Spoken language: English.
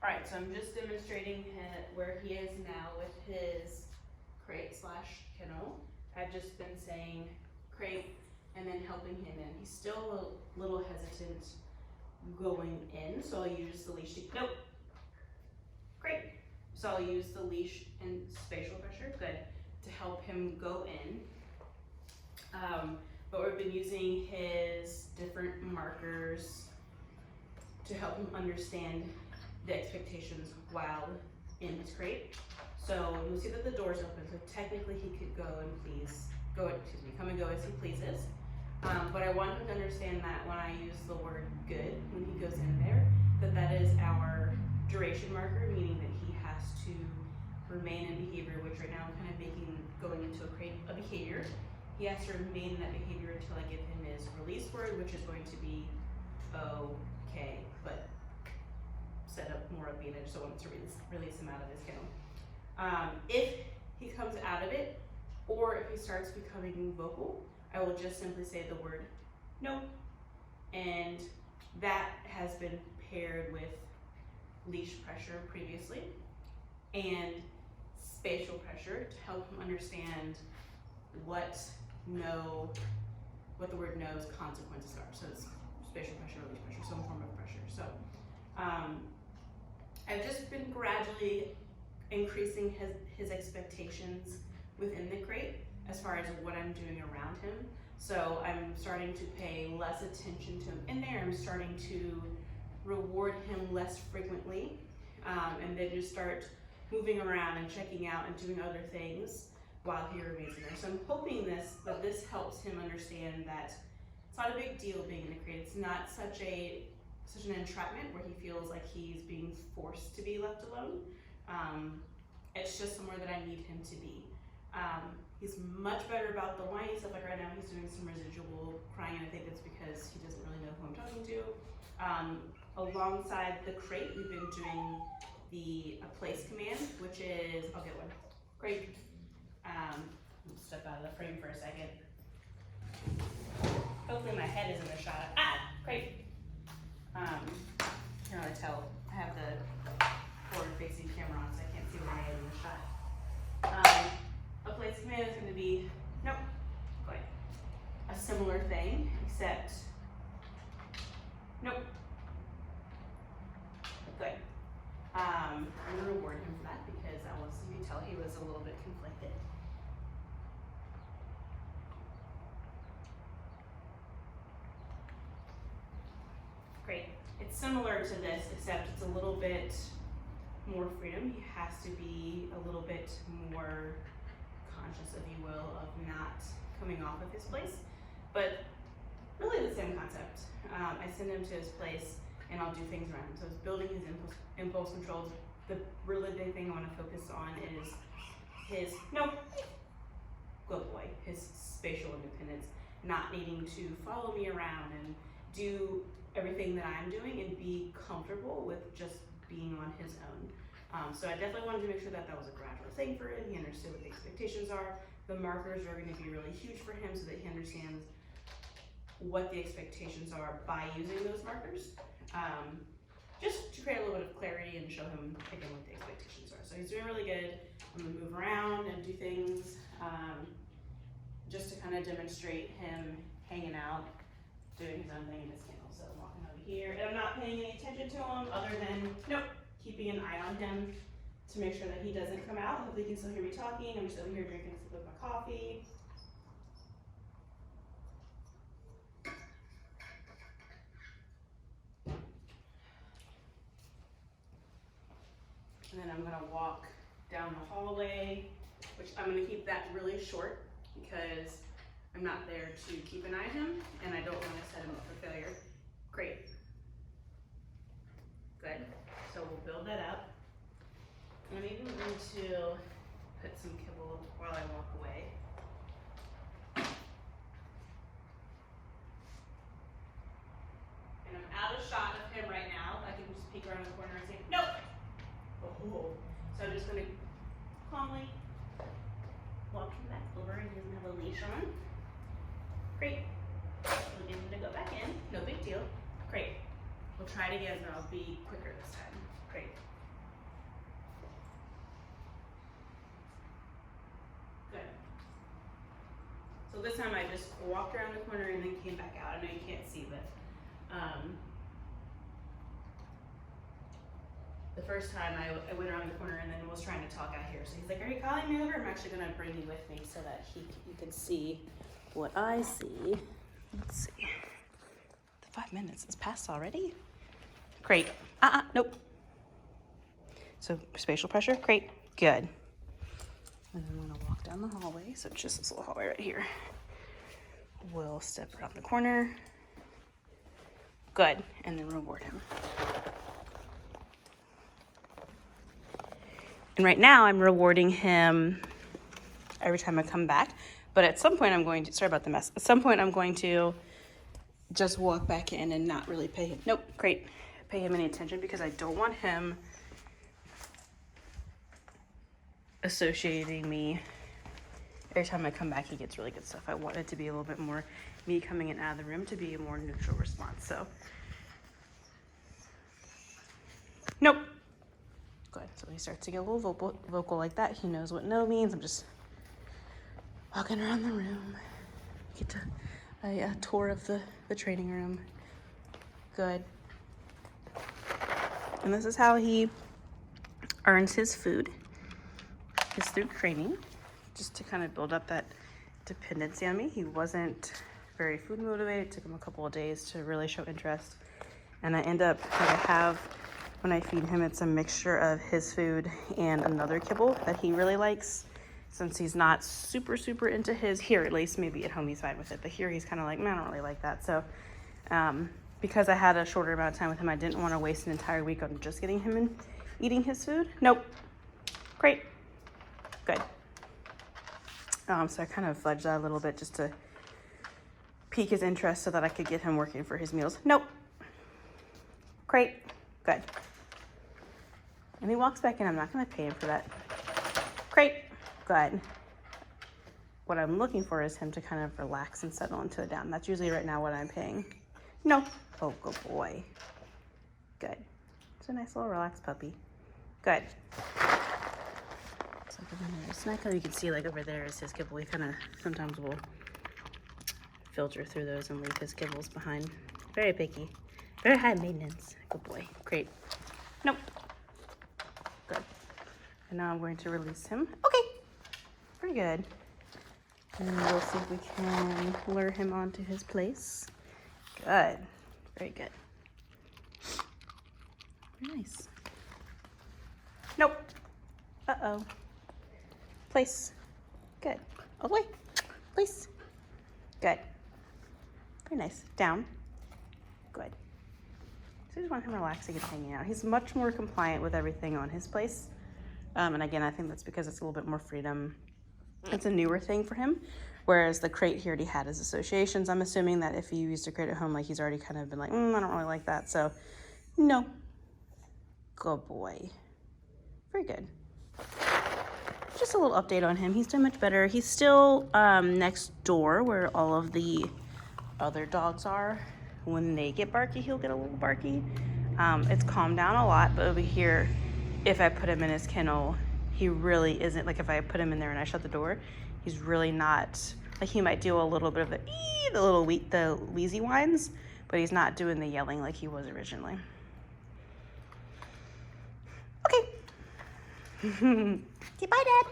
All right, so I'm just demonstrating where he is now with his crate slash kennel. I've just been saying crate and then helping him in. He's still a little hesitant going in, so I'll use the leash to, nope, great. So I'll use the leash and spatial pressure, good, to help him go in. But we've been using his different markers to help him understand the expectations while in his crate. So you'll see that the door's open, so technically he could go and come and go as he pleases. But I want him to understand that when I use the word good, when he goes in there, that is our duration marker, meaning that he has to remain in behavior, which right now I'm kind of making going into a crate a behavior. He has to remain in that behavior until I give him his release word, which is going to be okay, but set up more upbeat. I just don't want to release him out of his kennel. If he comes out of it, or if he starts becoming vocal, I will just simply say the word no, and that has been paired with leash pressure previously and spatial pressure to help him understand what the word no's consequences are. So it's spatial pressure, leash pressure, some form of pressure. So I've just been gradually increasing his expectations within the crate as far as what I'm doing around him. So I'm starting to pay less attention to him in there. I'm starting to reward him less frequently, and then just start moving around and checking out and doing other things while he remains in there. So I'm hoping that this helps him understand that it's not a big deal being in the crate. It's not such an entrapment where he feels like he's being forced to be left alone. It's just somewhere that I need him to be. He's much better about the whiny stuff. Like right now, he's doing some residual crying, and I think that's because he doesn't really know who I'm talking to. Alongside the crate, we've been doing the place command, which is, I'll get one. Great. Step out of the frame for a second. Hopefully my head is in the shot. Great. Here I tell. I have the forward-facing camera on, so I can't see where my head is in the shot. A place command is going to be, nope, good. A similar thing, except, nope. Good. I'm going to reward him for that because you can tell he was a little bit conflicted. Great. It's similar to this, except it's a little bit more freedom. He has to be a little bit more conscious, if you will, of not coming off of his place, but really the same concept. I send him to his place and I'll do things around him. So it's building his impulse controls. The really big thing I want to focus on is his, no, good boy, his spatial independence, not needing to follow me around and do everything that I'm doing and be comfortable with just being on his own. So I definitely wanted to make sure that was a gradual thing for him. He understood what the expectations are. The markers are going to be really huge for him so that he understands what the expectations are by using those markers. Just to create a little bit of clarity and show him again what the expectations are. So he's doing really good. I'm going to move around and do things just to kind of demonstrate him hanging out, doing his own thing in his kennel. So I'm walking over here, and I'm not paying any attention to him other than, nope, keeping an eye on him to make sure that he doesn't come out. Hopefully he can still hear me talking. I'm just over here drinking a sip of my coffee. And then I'm gonna walk down the hallway, which I'm gonna keep that really short because I'm not there to keep an eye on him and I don't wanna set him up for failure. Great. Good. So we'll build that up. I'm even going to put some kibble while I walk away. And I'm out of shot of him right now. I can just peek around the corner and say, nope. Oh. So I'm just going to calmly walk him back over. He doesn't have a leash on. Great. We'll get him to go back in. No big deal. Great. We'll try it again, but I'll be quicker this time. Great. time I just walked around the corner and then came back out. I know you can't see, but the first time I went around the corner and then was trying to talk out here. So he's like, "Are you calling me over?" I'm actually gonna bring you with me so that you can see what I see. Let's see. The 5 minutes has passed already. Great. Nope. So spatial pressure, great, good. And then I'm gonna walk down the hallway. So just this little hallway right here. We'll step around the corner. Good, and then reward him. And right now I'm rewarding him every time I come back. But at some point I'm going to, sorry about the mess. At some point I'm going to just walk back in and not really pay him, nope, great, pay him any attention because I don't want him associating me. Every time I come back, he gets really good stuff. I want it to be a little bit more me coming in and out of the room to be a more neutral response. So, nope. Good. So he starts to get a little vocal like that. He knows what no means. I'm just walking around the room. Get to a tour of the training room. Good. And this is how he earns his food. It's through training, just to kind of build up that dependency on me. He wasn't very food motivated. It took him a couple of days to really show interest. And I end up, what I have when I feed him, it's a mixture of his food and another kibble that he really likes. Since he's not super into his, here at least, maybe at home he's fine with it, but here he's kind of like, man, I don't really like that. So because I had a shorter amount of time with him, I didn't want to waste an entire week on just getting him and eating his food. Nope. Great. Good. So I kind of fudged that a little bit just to pique his interest so that I could get him working for his meals. Nope. Great. Good. And he walks back in. I'm not going to pay him for that. Great. Good. What I'm looking for is him to kind of relax and settle into it down. That's usually right now what I'm paying. No. Oh, good boy. Good. It's a nice little relaxed puppy. Good. So give him a snack. You can see like over there is his kibble. He kind of sometimes will filter through those and leave his kibbles behind. Very picky. Very high maintenance. Good boy. Great. Nope. Good. And now I'm going to release him. Okay. Pretty good. And we'll see if we can lure him onto his place. Good. Very good. Very nice. Nope. Uh-oh. Place. Good. All the way. Place. Good. Very nice. Down. Good. So I just want him relaxing and hanging out. He's much more compliant with everything on his place. And again, I think that's because it's a little bit more freedom. It's a newer thing for him. Whereas the crate he already had his associations. I'm assuming that if he used a crate at home, like he's already kind of been like, I don't really like that. So, no. Good boy. Very good. Just a little update on him. He's doing much better. He's still next door where all of the other dogs are. When they get barky, he'll get a little barky. It's calmed down a lot, but over here, if I put him in his kennel, he really isn't, like if I put him in there and I shut the door, he's really not, like he might do a little bit of the wheezy whines, but he's not doing the yelling like he was originally. Okay. Okay, bye, Dad.